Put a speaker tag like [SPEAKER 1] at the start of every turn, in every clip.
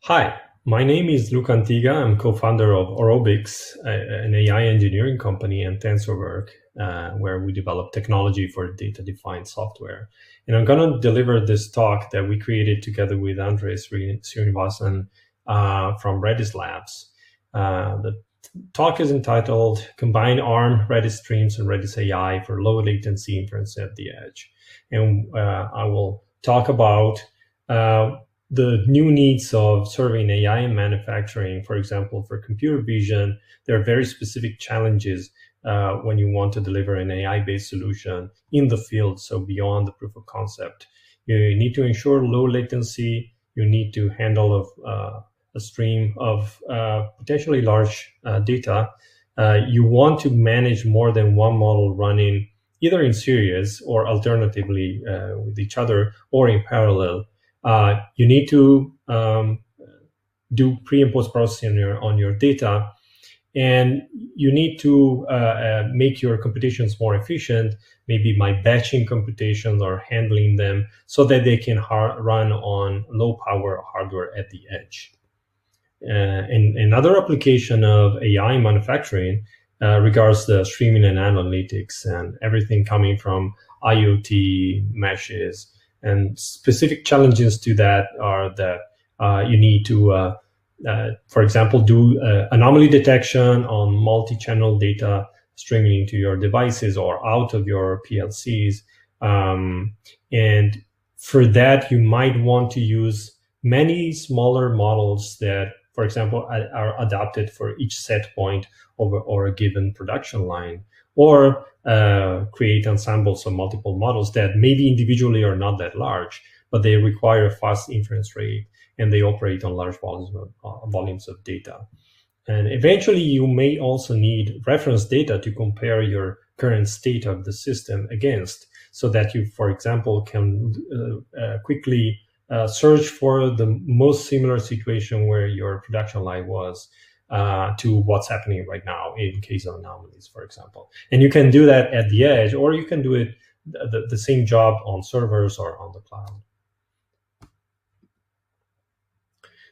[SPEAKER 1] Hi, my name is Luca Antiga. I'm co-founder of Orobix, an AI engineering company, and TensorWork, where we develop technology for data-defined software. And I'm going to deliver this talk that we created together with Srinivasan from Redis Labs. The talk is entitled Combine ARM, Redis Streams, and RedisAI for Low Latency Inference at the Edge. And I will talk about the new needs of serving AI in manufacturing. For example, for computer vision, there are very specific challenges when you want to deliver an AI-based solution in the field, so beyond the proof of concept. You need to ensure low latency. You need to handle a stream of potentially large data. You want to manage more than one model running either in series or alternatively with each other or in parallel. You need to do pre and post processing on your data, and you need to make your computations more efficient, maybe by batching computations or handling them so that they can run on low power hardware at the edge. And another application of AI manufacturing regards the streaming and analytics and everything coming from IoT meshes. And specific challenges to that are that you need to, for example, do anomaly detection on multi-channel data streaming into your devices or out of your PLCs. And for that, you might want to use many smaller models that, for example, are adapted for each set point or a given production line, or create ensembles of multiple models that maybe individually are not that large, but they require a fast inference rate and they operate on large volumes of data. And eventually you may also need reference data to compare your current state of the system against, so that you, for example, can quickly search for the most similar situation where your production line was to what's happening right now in case of anomalies, for example. And you can do that at the edge, or you can do it the same job on servers or on the cloud.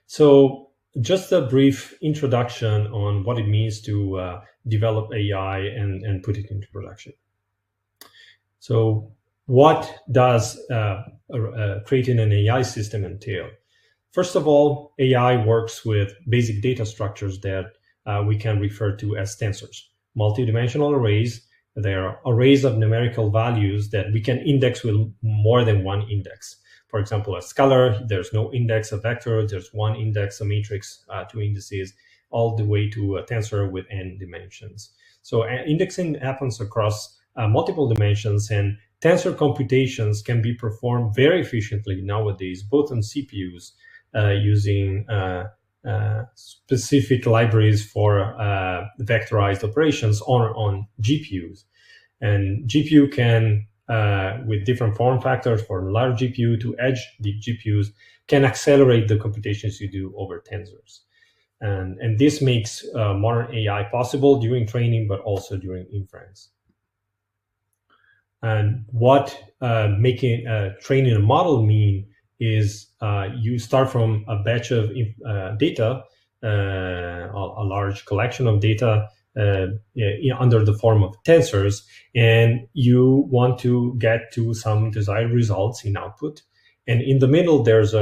[SPEAKER 1] So just a brief introduction on what it means to develop AI and put it into production. So what does creating an AI system entail? First of all, AI works with basic data structures that we can refer to as tensors. Multidimensional arrays, they are arrays of numerical values that we can index with more than one index. For example, a scalar, there's no index. A vector, there's one index. A matrix, two indices, all the way to a tensor with n dimensions. So indexing happens across multiple dimensions, and tensor computations can be performed very efficiently nowadays, both on CPUs, using specific libraries for vectorized operations on GPUs. And GPU can, with different form factors, for large GPU to edge deep GPUs, can accelerate the computations you do over tensors. And this makes modern AI possible during training, but also during inference. And what making training a model mean is you start from a batch of data, a large collection of data under the form of tensors, and you want to get to some desired results in output. And in the middle, there's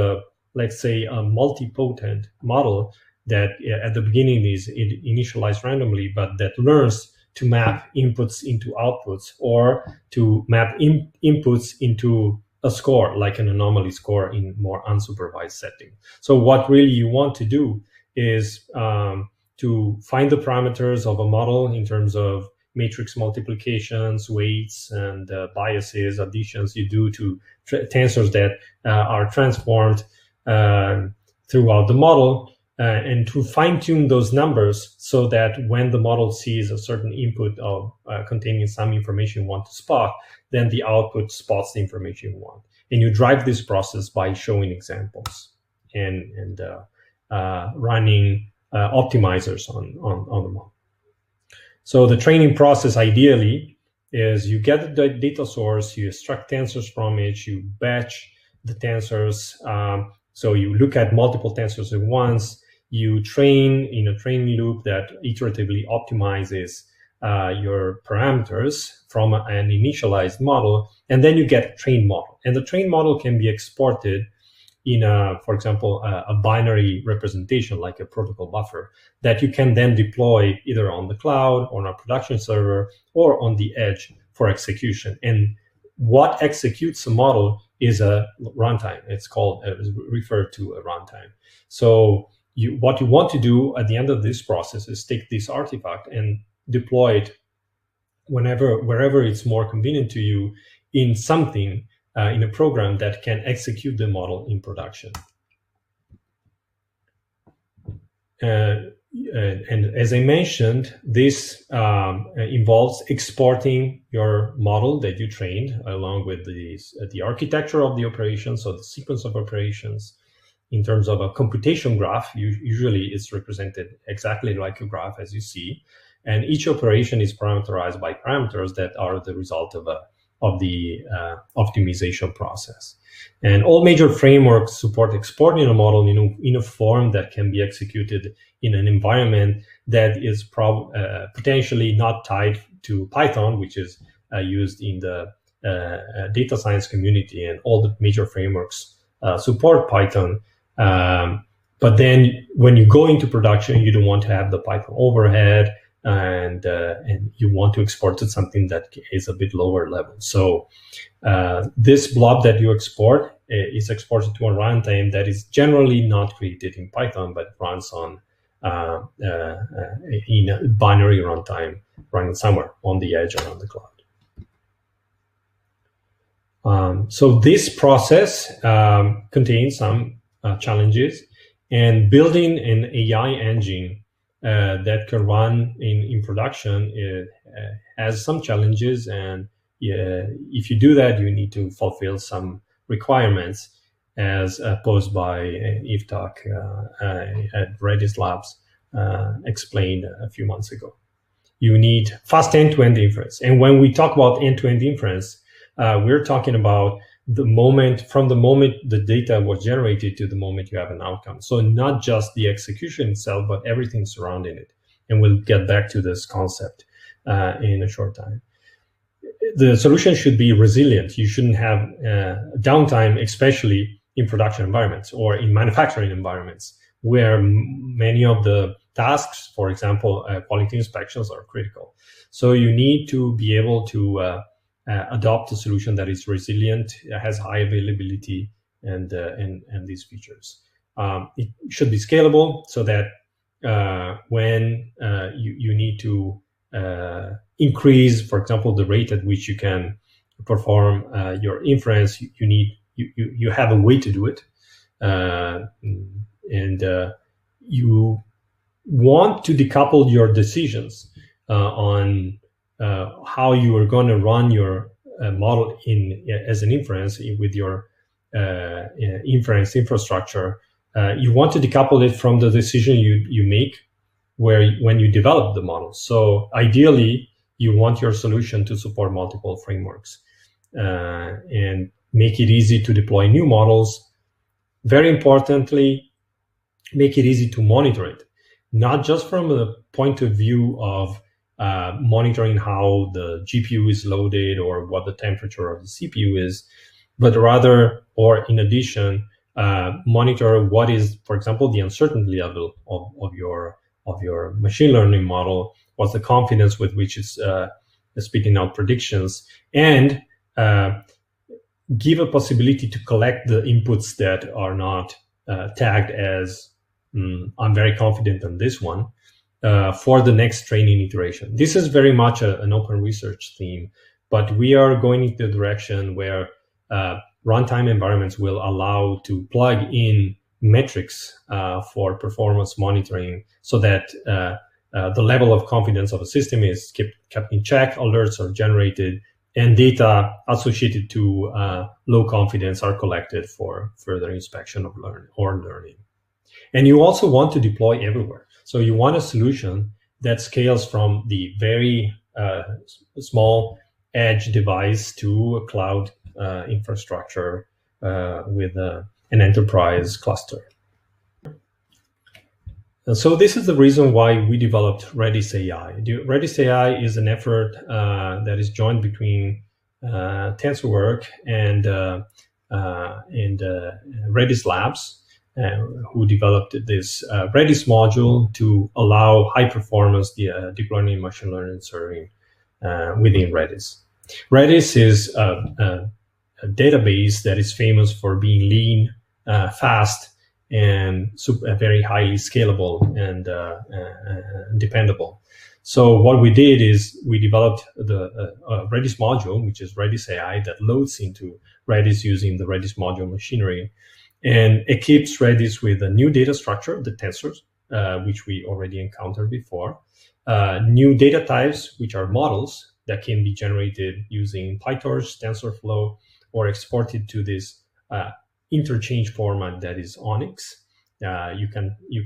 [SPEAKER 1] let's say, a multipotent model that at the beginning is initialized randomly, but that learns to map inputs into outputs, or to map inputs into a score, like an anomaly score in more unsupervised setting. So what really you want to do is to find the parameters of a model in terms of matrix multiplications, weights, and biases, additions you do to tensors that are transformed throughout the model, and to fine-tune those numbers so that when the model sees a certain input of containing some information you want to spot, then the output spots the information you want. And you drive this process by showing examples and running optimizers on the model. So the training process ideally is you get the data source, you extract tensors from it, you batch the tensors, So you look at multiple tensors at once, you train in a training loop that iteratively optimizes your parameters from an initialized model, and then you get a trained model. And the trained model can be exported in for example, a binary representation like a protocol buffer that you can then deploy either on the cloud, on a production server, or on the edge for execution. And what executes a model is a runtime. It's called, referred to a runtime. So what you want to do at the end of this process is take this artifact and deploy it wherever it's more convenient to you in something, in a program that can execute the model in production. And as I mentioned, this involves exporting your model that you trained along with the architecture of the operation, so the sequence of operations. In terms of a computation graph, usually it's represented exactly like a graph as you see, and each operation is parameterized by parameters that are the result of the optimization process. And all major frameworks support exporting a model in a form that can be executed in an environment that is potentially not tied to Python, which is used in the data science community, and all the major frameworks support Python. But then when you go into production, you don't want to have the Python overhead, and you want to export to something that is a bit lower level. So this blob that you export is exported to a runtime that is generally not created in Python, but runs on in a binary runtime running somewhere on the edge or on the cloud. So this process contains some challenges, and building an AI engine that can run in production has some challenges, and if you do that, you need to fulfill some requirements as posed by Iftak at Redis Labs explained a few months ago. You need fast end-to-end inference. And when we talk about end-to-end inference, we're talking about from the moment the data was generated to the moment you have an outcome. So not just the execution itself, but everything surrounding it. And we'll get back to this concept in a short time. The solution should be resilient. You shouldn't have downtime, especially in production environments or in manufacturing environments, where many of the tasks, for example, quality inspections, are critical. So you need to be able to adopt a solution that is resilient, has high availability, and these features. It should be scalable so that when you need to increase, for example, the rate at which you can perform your inference, you have a way to do it, and you want to decouple your decisions on how you are going to run your model as an inference with your inference infrastructure. You want to decouple it from the decision you make when you develop the model. So ideally, you want your solution to support multiple frameworks and make it easy to deploy new models. Very importantly, make it easy to monitor it, not just from the point of view of monitoring how the GPU is loaded or what the temperature of the CPU is, but rather, or in addition, monitor what is, for example, the uncertainty level of your machine learning model, what's the confidence with which it's spitting out predictions, and give a possibility to collect the inputs that are not tagged as I'm very confident on this one, for the next training iteration. This is very much an open research theme, but we are going into the direction where runtime environments will allow to plug in metrics for performance monitoring, so that the level of confidence of a system is kept in check, alerts are generated, and data associated to low confidence are collected for further inspection of learning. And you also want to deploy everywhere. So you want a solution that scales from the very small edge device to a cloud infrastructure with an enterprise cluster. And so this is the reason why we developed RedisAI. RedisAI is an effort that is joined between TensorWorks and Redis Labs, who developed this Redis module to allow high performance deep learning and machine learning serving within Redis. Redis is a database that is famous for being lean, fast, and very highly scalable and dependable. So what we did is we developed the Redis module, which is RedisAI, that loads into Redis using the Redis module machinery, and equips Redis with a new data structure, the tensors, which we already encountered before, new data types, which are models that can be generated using PyTorch, TensorFlow, or exported to this interchange format that is Onyx. You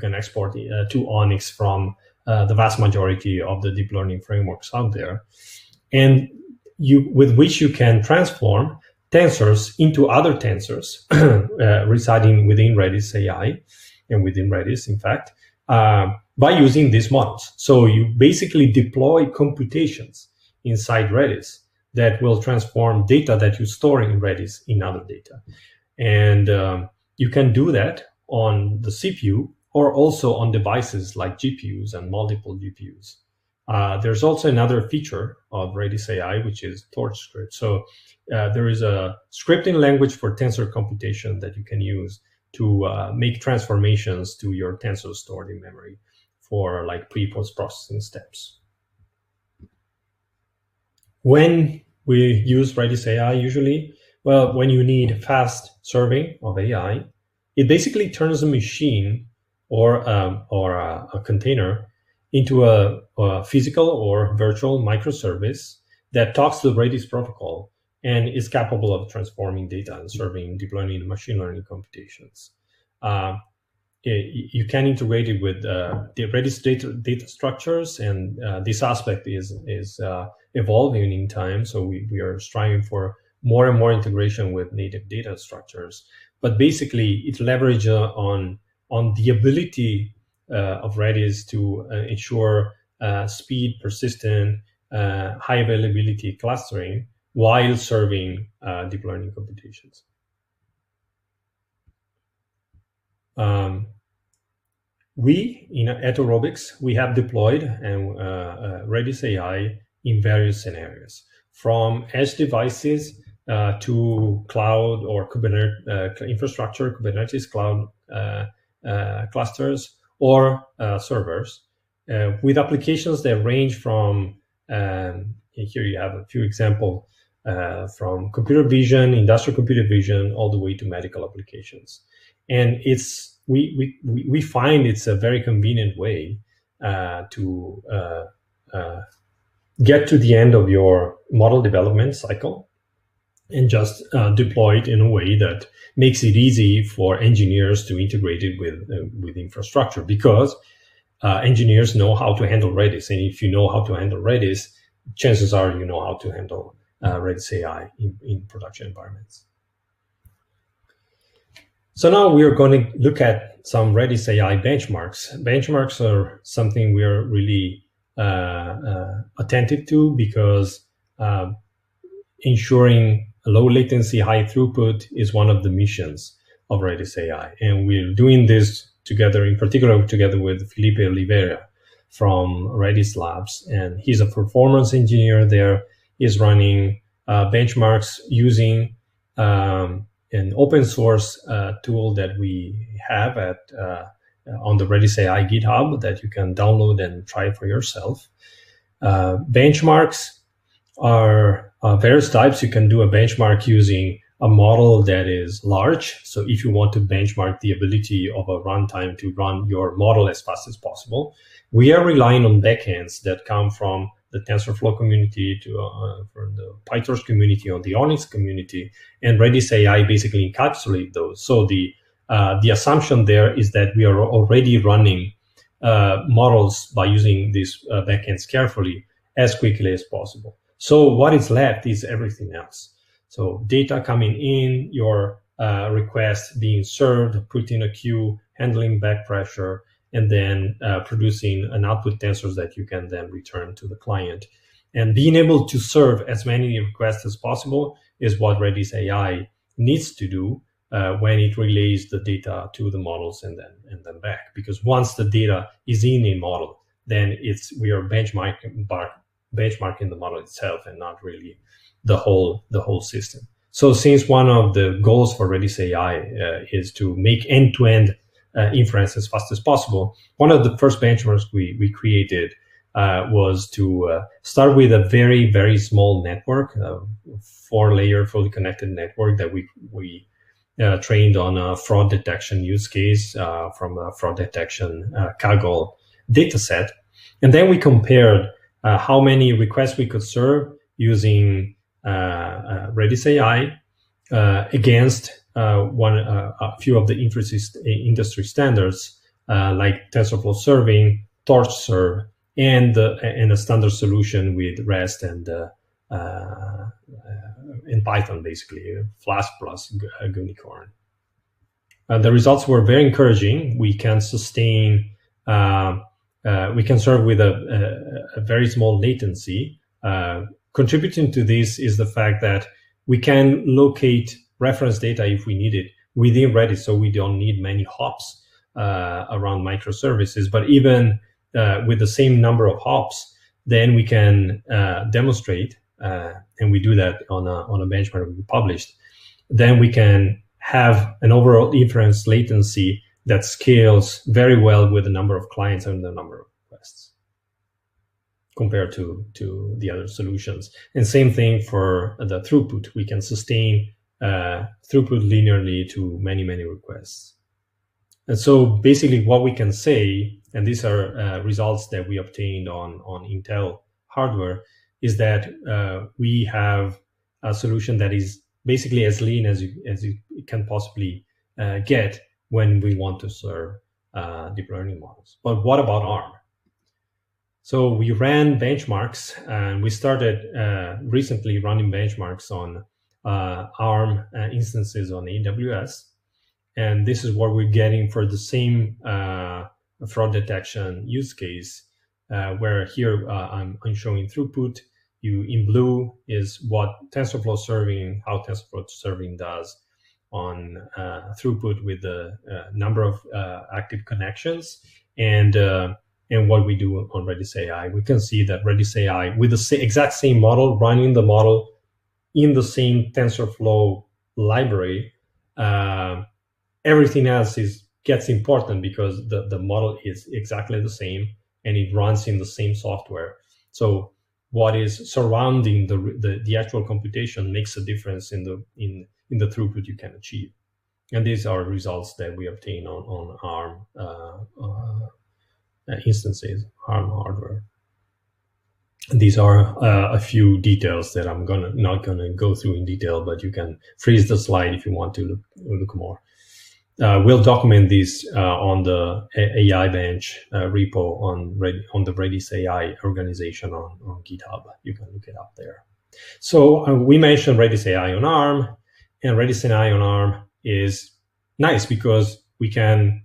[SPEAKER 1] can export to Onyx from the vast majority of the deep learning frameworks out there, and with which you can transform tensors into other tensors residing within RedisAI and within Redis, in fact, by using these models. So you basically deploy computations inside Redis that will transform data that you store in Redis in other data. And you can do that on the CPU or also on devices like GPUs and multiple GPUs. There's also another feature of RedisAI, which is TorchScript. So there is a scripting language for tensor computation that you can use to make transformations to your tensors stored in memory for like pre-post processing steps. When we use RedisAI usually, well, when you need fast serving of AI, it basically turns a machine or a container into a physical or virtual microservice that talks to the Redis protocol and is capable of transforming data and serving deep learning and machine learning computations. You can integrate it with the Redis data structures, and this aspect is evolving in time. So we are striving for more and more integration with native data structures. But basically, it leverages on the ability of Redis to ensure speed, persistent, high availability clustering while serving deep learning computations. At Orobix, we have deployed RedisAI in various scenarios, from edge devices to cloud or Kubernetes infrastructure, Kubernetes cloud clusters, or servers, with applications that range from, here you have a few examples, from computer vision, industrial computer vision, all the way to medical applications. And we find it's a very convenient way to get to the end of your model development cycle and just deploy it in a way that makes it easy for engineers to integrate it with infrastructure, because engineers know how to handle Redis. And if you know how to handle Redis, chances are you know how to handle RedisAI in production environments. So now we are going to look at some RedisAI benchmarks. Benchmarks are something we are really attentive to, because ensuring low latency, high throughput is one of the missions of RedisAI. And we're doing this together, in particular together with Felipe Oliveira from Redis Labs. And he's a performance engineer there. He's running benchmarks using an open source tool that we have on the RedisAI GitHub that you can download and try for yourself. Benchmarks are various types. You can do a benchmark using a model that is large. So if you want to benchmark the ability of a runtime to run your model as fast as possible, we are relying on backends that come from the TensorFlow community, from the PyTorch community, or the Onyx community, and RedisAI basically encapsulate those. So the assumption there is that we are already running models by using these backends carefully as quickly as possible. So what is left is everything else. So data coming in, your request being served, put in a queue, handling back pressure, and then producing an output tensors that you can then return to the client. And being able to serve as many requests as possible is what RedisAI needs to do when it relays the data to the models and then back. Because once the data is in a model, then we are benchmarking the model itself and not really the whole system. So since one of the goals for RedisAI is to make end-to-end inference as fast as possible, one of the first benchmarks we created was to start with a very, very small network, 4-layer fully connected network that we trained on a fraud detection use case from a fraud detection Kaggle dataset. And then we compared how many requests we could serve using RedisAI against a few of the industry standards like TensorFlow serving, torch serve, and a standard solution with REST and in Python, basically Flask plus Gunicorn. The results were very encouraging. We can sustain, we can serve with a very small latency. Contributing to this is the fact that we can locate reference data if we need it within Redis, so we don't need many hops around microservices. But even with the same number of hops, then we can demonstrate, and we do that on a benchmark we published. Then we can have an overall inference latency that scales very well with the number of clients and the number of requests compared to the other solutions. And same thing for the throughput. We can sustain throughput linearly to many, many requests. And so basically what we can say, and these are results that we obtained on Intel hardware, is that we have a solution that is basically as lean as you can possibly get when we want to serve deep learning models. But what about ARM? So we ran benchmarks, and we started recently running benchmarks on ARM instances on AWS. And this is what we're getting for the same fraud detection use case, where here I'm showing throughput. In blue is what TensorFlow serving, how TensorFlow serving does on throughput with the number of active connections, and what we do on RedisAI. We can see that RedisAI, with the exact same model, running the model in the same TensorFlow library, everything else gets important because the model is exactly the same and it runs in the same software. So what is surrounding the actual computation makes a difference in the throughput you can achieve. And these are results that we obtain on ARM instances, ARM hardware. And these are a few details that I'm not gonna go through in detail, but you can freeze the slide if you want to look more. We'll document this on the AI Bench repo on the RedisAI organization on GitHub. You can look it up there. So we mentioned RedisAI on ARM, and RedisAI on ARM is nice because we can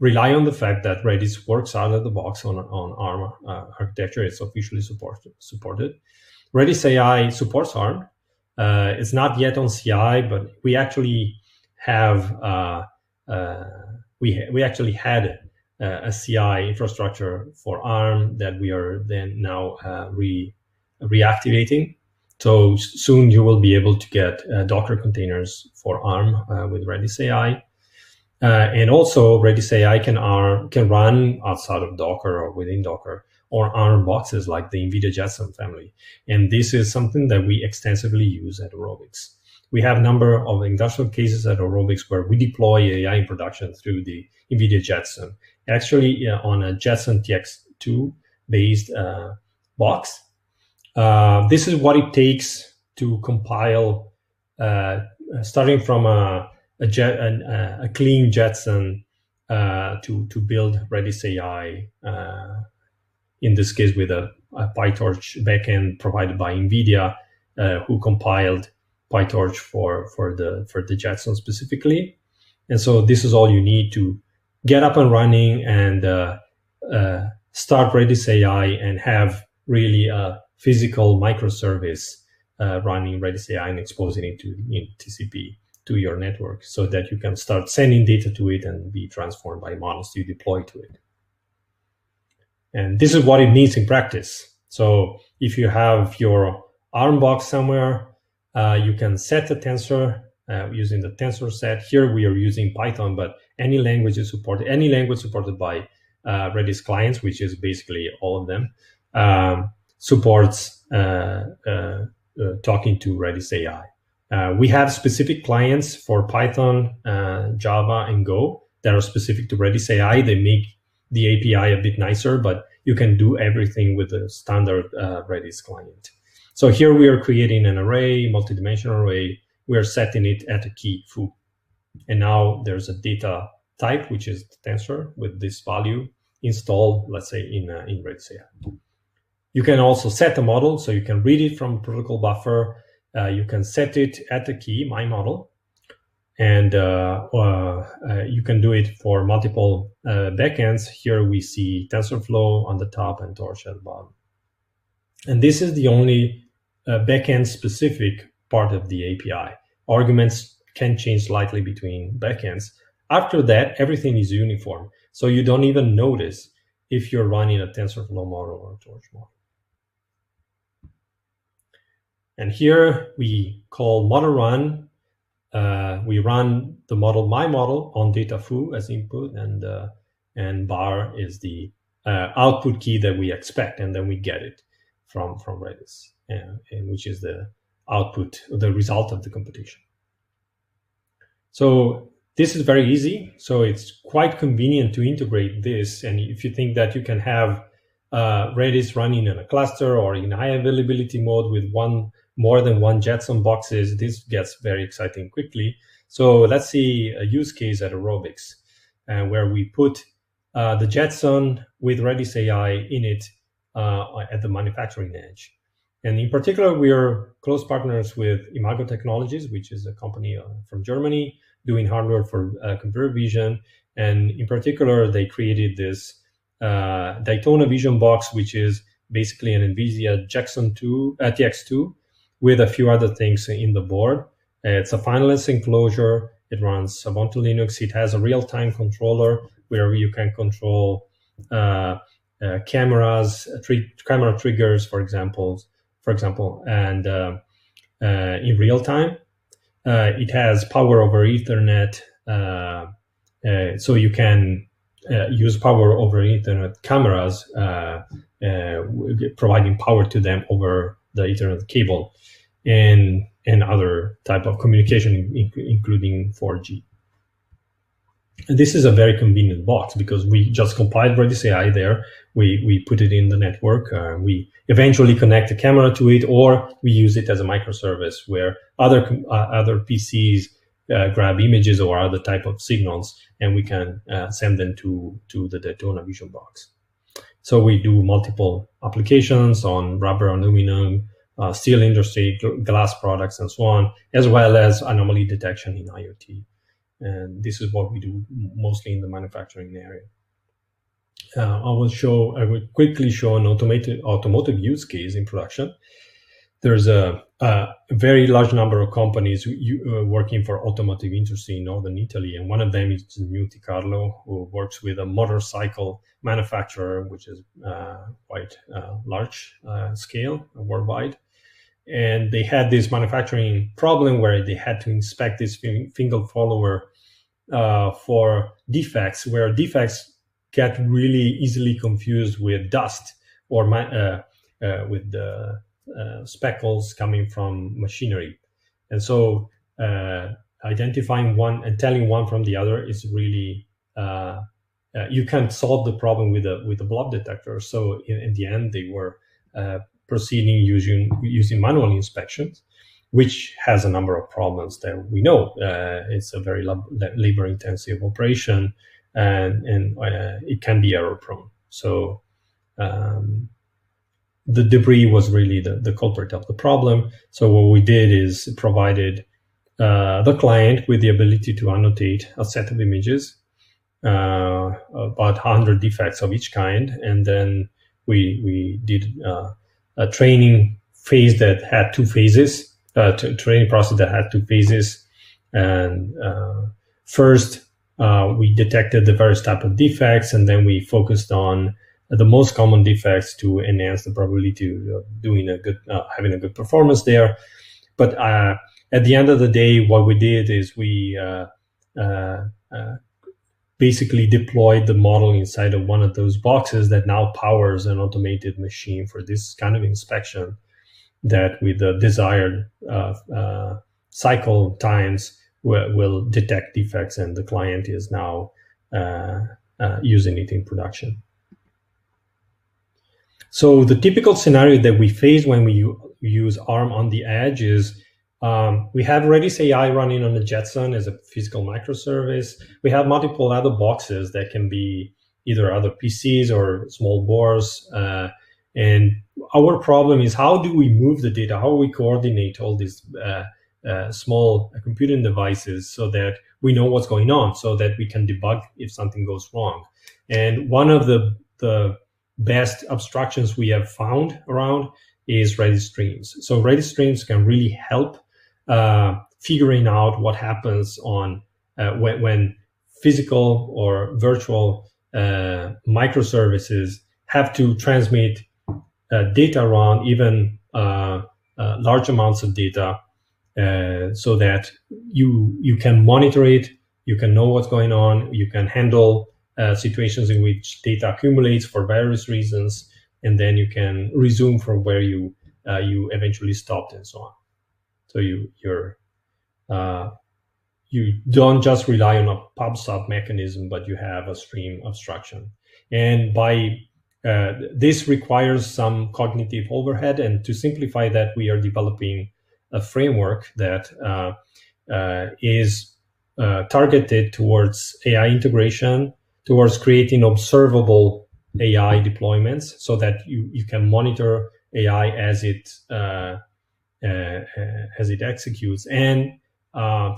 [SPEAKER 1] rely on the fact that Redis works out of the box on ARM architecture. It's officially supported. RedisAI supports ARM. It's not yet on CI, but we actually have we actually had a CI infrastructure for ARM that we are then now reactivating. So soon you will be able to get Docker containers for ARM with RedisAI. And also RedisAI can run outside of Docker or within Docker or ARM boxes like the NVIDIA Jetson family. And this is something that we extensively use at Orobix. We have a number of industrial cases at Orobix where we deploy AI in production through the NVIDIA Jetson, actually on a Jetson TX2 based box. This is what it takes to compile, starting from a clean Jetson to build RedisAI, in this case with a PyTorch backend provided by NVIDIA, who compiled PyTorch for the Jetson specifically. And so this is all you need to get up and running and start RedisAI and have really a physical microservice running RedisAI and exposing it to TCP to your network, so that you can start sending data to it and be transformed by models you deploy to it. And this is what it needs in practice. So if you have your ARM box somewhere, you can set a tensor using the tensor set. Here we are using Python, but any language is supported. Any language supported by Redis clients, which is basically all of them, supports talking to RedisAI. We have specific clients for Python, Java, and Go that are specific to RedisAI. They make the API a bit nicer, but you can do everything with the standard Redis client. So here we are creating an array, multidimensional array. We are setting it at a key foo. And now there's a data type, which is the tensor with this value installed, let's say, in RedisAI. You can also set a model, so you can read it from the protocol buffer. You can set it at the key, my model, and you can do it for multiple backends. Here we see TensorFlow on the top and Torch at the bottom. And this is the only backend-specific part of the API. Arguments can change slightly between backends. After that, everything is uniform. So you don't even notice if you're running a TensorFlow model or a Torch model. And here we call model run. We run the model, my model, on data foo as input, and bar is the output key that we expect, and then we get it from Redis, and which is the output, the result of the computation. So this is very easy. So it's quite convenient to integrate this. And if you think that you can have Redis running in a cluster or in high availability mode with more than one Jetson boxes, this gets very exciting quickly. So let's see a use case at Orobix, where we put the Jetson with RedisAI in it at the manufacturing edge. And in particular, we are close partners with Imago Technologies, which is a company from Germany doing hardware for computer vision. And in particular, they created this Daytona Vision box, which is basically an NVIDIA Jetson TX2 with a few other things in the board. It's a finalist enclosure. It runs Ubuntu Linux. It has a real-time controller where you can control cameras, camera triggers, for example, and in real time. It has power over Ethernet, so you can use power over Ethernet cameras, providing power to them over the Ethernet cable, and other type of communication, including 4G. And this is a very convenient box because we just compiled RedisAI there. We put it in the network. We eventually connect the camera to it, or we use it as a microservice where other PCs grab images or other type of signals, and we can send them to the Daytona Vision box. So we do multiple applications on rubber, aluminum, steel industry, glass products, and so on, as well as anomaly detection in IoT. And this is what we do mostly in the manufacturing area. I will quickly show an automotive use case in production. There's a very large number of companies working for automotive industry in northern Italy, and one of them is Monte Carlo, who works with a motorcycle manufacturer, which is quite large scale worldwide. And they had this manufacturing problem where they had to inspect this finger follower for defects, where defects get really easily confused with dust or with the speckles coming from machinery. And so identifying one and telling one from the other is really, you can't solve the problem with a blob detector. So in the end, they were proceeding using manual inspections, which has a number of problems that we know. It's a very labor-intensive operation, and it can be error-prone. So the debris was really the culprit of the problem. So what we did is provided the client with the ability to annotate a set of images, about 100 defects of each kind, and then we did a training phase that had two phases, training process that had two phases. And first, we detected the various type of defects, and then we focused on the most common defects to enhance the probability of doing a good, having a good performance there. But at the end of the day, what we did is we basically deployed the model inside of one of those boxes that now powers an automated machine for this kind of inspection, that with the desired cycle times will detect defects, and the client is now using it in production. So the typical scenario that we face when we use ARM on the edge is we have RedisAI running on the Jetson as a physical microservice. We have multiple other boxes that can be either other PCs or small boards. And our problem is, how do we move the data? How do we coordinate all these small computing devices so that we know what's going on, so that we can debug if something goes wrong? And one of the best abstractions we have found around is Redis streams. So Redis streams can really help figuring out what happens on when physical or virtual microservices have to transmit data around, even large amounts of data, so that you can monitor it, you can know what's going on, you can handle situations in which data accumulates for various reasons, and then you can resume from where you eventually stopped, and so on. So you don't just rely on a pub/sub mechanism, but you have a stream abstraction. And by this requires some cognitive overhead, and to simplify that, we are developing a framework that is targeted towards AI integration, towards creating observable AI deployments, so that you can monitor AI as it executes, and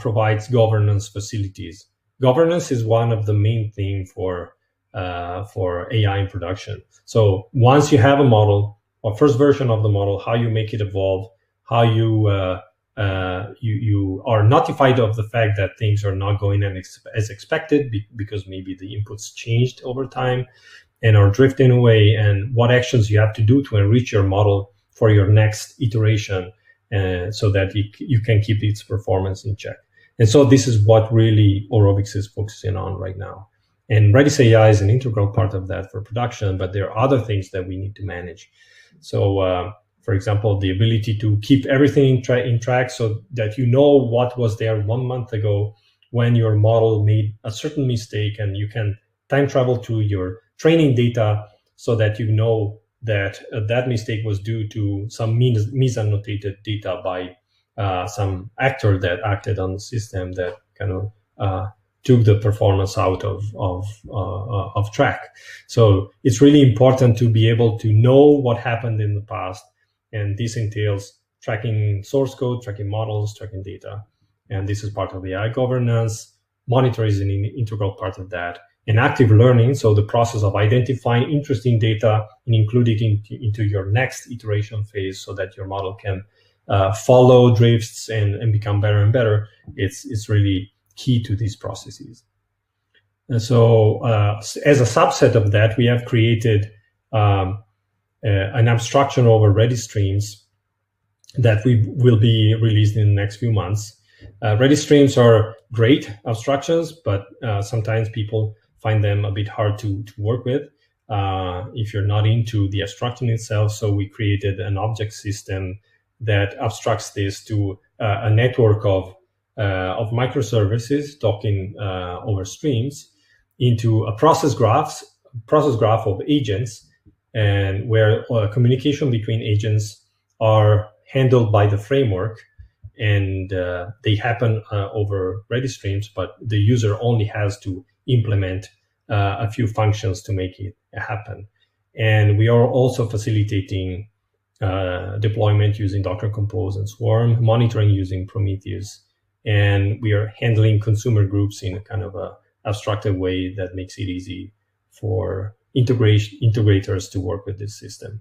[SPEAKER 1] provides governance facilities. Governance is one of the main things for AI in production. So once you have a model, or first version of the model, how you make it evolve, how you are notified of the fact that things are not going as expected because maybe the inputs changed over time and are drifting away, and what actions you have to do to enrich your model for your next iteration, so that you can keep its performance in check. And so this is what really Orobix is focusing on right now. And RedisAI is an integral part of that for production, but there are other things that we need to manage. So, for example, the ability to keep everything in track, so that you know what was there 1 month ago when your model made a certain mistake, and you can time travel to your training data so that you know that that mistake was due to some misannotated data by some actor that acted on the system that kind of took the performance out of track. So it's really important to be able to know what happened in the past, and this entails tracking source code, tracking models, tracking data, and this is part of AI governance. Monitor is an integral part of that. And active learning, so the process of identifying interesting data and include it into your next iteration phase, so that your model can follow drifts and become better and better. It's really key to these processes. And so as a subset of that, we have created an abstraction over Redis streams that we will be released in the next few months. Redis streams are great abstractions, but sometimes people find them a bit hard to work with if you're not into the abstraction itself. So we created an object system that abstracts this to a network of microservices talking over streams into a process graph of agents, and where communication between agents are handled by the framework, and they happen over Redis streams, but the user only has to implement a few functions to make it happen. And we are also facilitating deployment using Docker Compose and Swarm, monitoring using Prometheus, and we are handling consumer groups in a kind of a abstracted way that makes it easy for integrators to work with this system.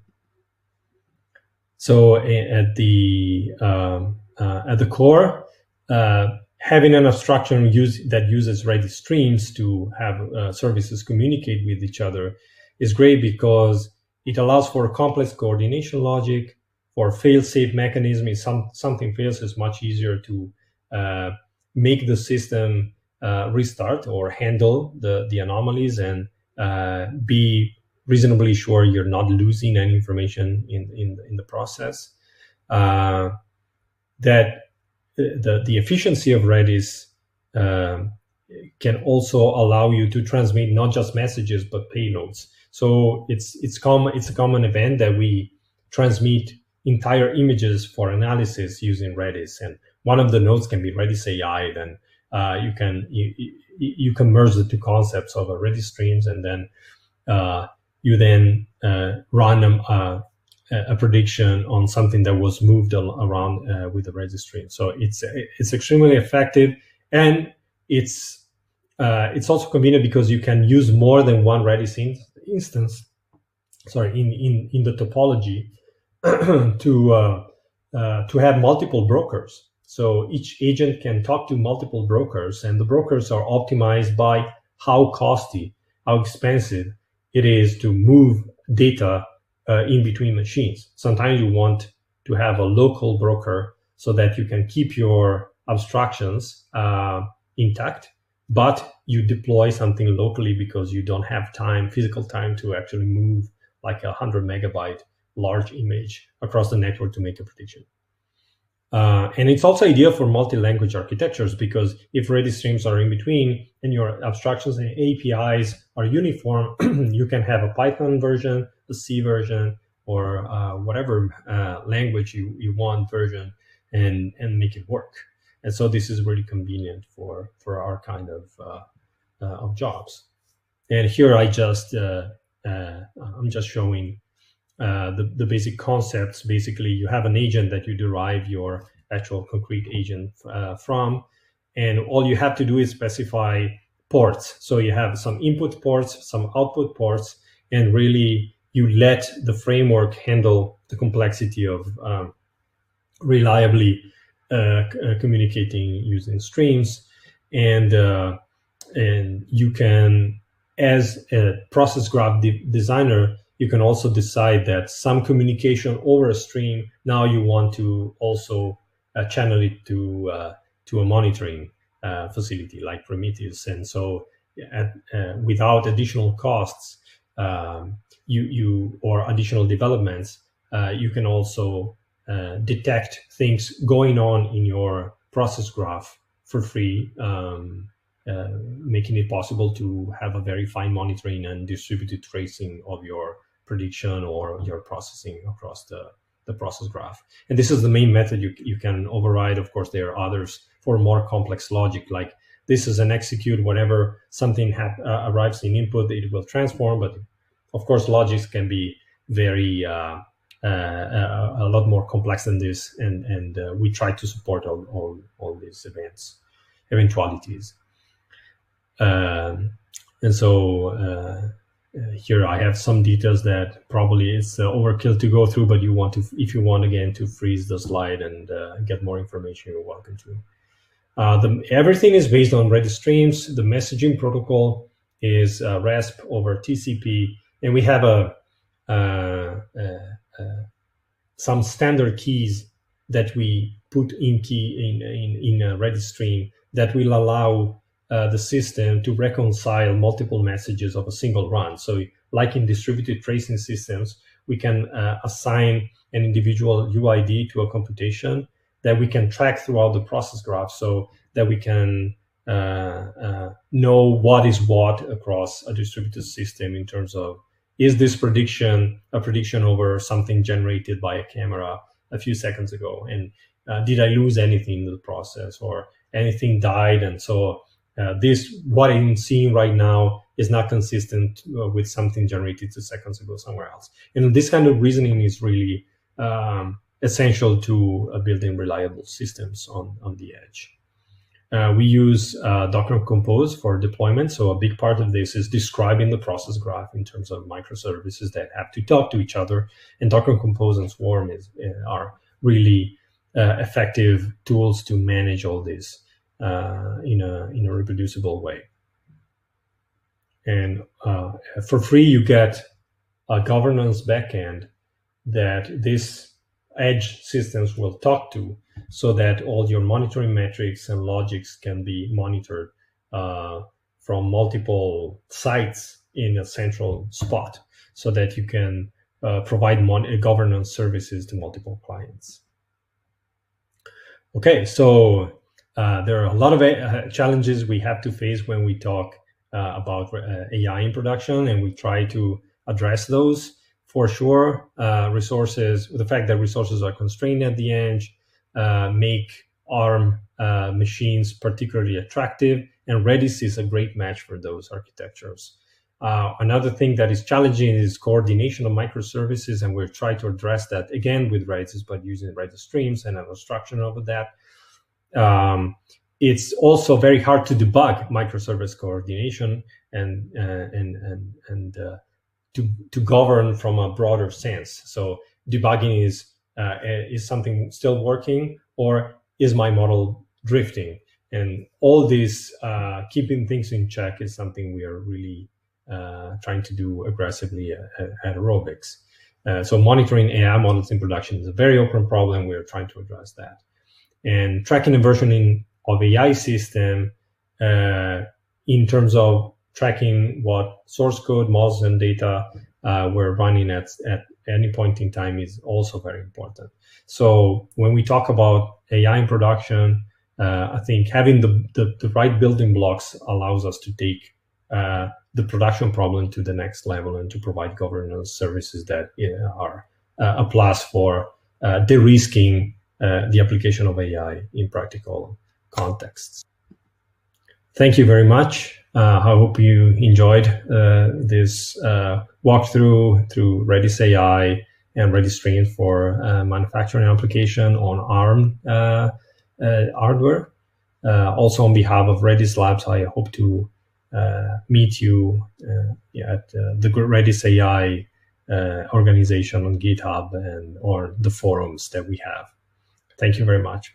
[SPEAKER 1] So at the core, having an abstraction that uses Redis streams to have services communicate with each other is great because it allows for complex coordination logic, for fail-safe mechanism. If something fails, it's much easier to make the system restart or handle the anomalies and be reasonably sure you're not losing any information in the process. That the efficiency of Redis can also allow you to transmit not just messages but payloads. So it's a common event that we transmit entire images for analysis using Redis, and one of the nodes can be RedisAI. Then you can merge the two concepts of Redis streams, and then you then run a prediction on something that was moved around with the Redis stream. So it's extremely effective, and it's also convenient because you can use more than one Redis instance. Sorry, in the topology to have multiple brokers. So each agent can talk to multiple brokers, and the brokers are optimized by how costly, how expensive it is to move data in between machines. Sometimes you want to have a local broker so that you can keep your abstractions intact, but you deploy something locally because you don't have physical time to actually move like 100 megabyte large image across the network to make a prediction. And it's also ideal for multi-language architectures, because if Redis streams are in between and your abstractions and APIs are uniform, you can have a Python version, a C version, or whatever language you want version, and make it work. And so this is really convenient for our kind of jobs. And here I'm just showing the basic concepts. Basically, you have an agent that you derive your actual concrete agent from, and all you have to do is specify ports. So you have some input ports, some output ports, and really you let the framework handle the complexity of reliably communicating using streams. And you can, as a process graph designer, you can also decide that some communication over a stream, now you want to also channel it to a monitoring facility like Prometheus. And so without additional costs or additional developments, you can also detect things going on in your process graph for free, making it possible to have a very fine monitoring and distributed tracing of your prediction or your processing across the process graph. And this is the main method you can override. Of course, there are others for more complex logic, like this is an execute. Whenever something arrives in input, it will transform. But of course, logics can be very a lot more complex than this, and we try to support all these eventualities. And so here I have some details that probably it's overkill to go through, but if you want again to freeze the slide and get more information, you're welcome to. Everything is based on Redis streams. The messaging protocol is RESP over TCP, and we have some standard keys that we put in a Redis stream that will allow the system to reconcile multiple messages of a single run. So like in distributed tracing systems, we can assign an individual UID to a computation that we can track throughout the process graph, so that we can know what is what across a distributed system in terms of, is this prediction a prediction over something generated by a camera a few seconds ago? And did I lose anything in the process, or anything died? And so what I'm seeing right now is not consistent with something generated 2 seconds ago somewhere else. And this kind of reasoning is really essential to building reliable systems on the edge. We use Docker Compose for deployment. So a big part of this is describing the process graph in terms of microservices that have to talk to each other. And Docker Compose and Swarm are really effective tools to manage all this in a reproducible way. And for free, you get a governance backend that these edge systems will talk to, so that all your monitoring metrics and logics can be monitored from multiple sites in a central spot, so that you can provide governance services to multiple clients. Okay, so there are a lot of challenges we have to face when we talk about AI in production, and we try to address those. For sure, the fact that resources are constrained at the edge make ARM machines particularly attractive, and Redis is a great match for those architectures. Another thing that is challenging is coordination of microservices, and we're trying to address that again with Redis, but using Redis streams and an abstraction over that. It's also very hard to debug microservice coordination and to govern from a broader sense. So debugging is something still working, or is my model drifting? And all this keeping things in check is something we are really trying to do aggressively at Orobix. So monitoring AI models in production is a very open problem. We are trying to address that. And tracking and versioning of AI system in terms of tracking what source code, models, and data we're running at any point in time is also very important. So when we talk about AI in production, I think having the right building blocks allows us to take the production problem to the next level and to provide governance services that are a plus for de-risking the application of AI in practical contexts. Thank you very much. I hope you enjoyed this walkthrough through RedisAI and Redis streams for manufacturing application on ARM hardware. Also, on behalf of Redis Labs, I hope to meet you at the RedisAI organization on GitHub or the forums that we have. Thank you very much.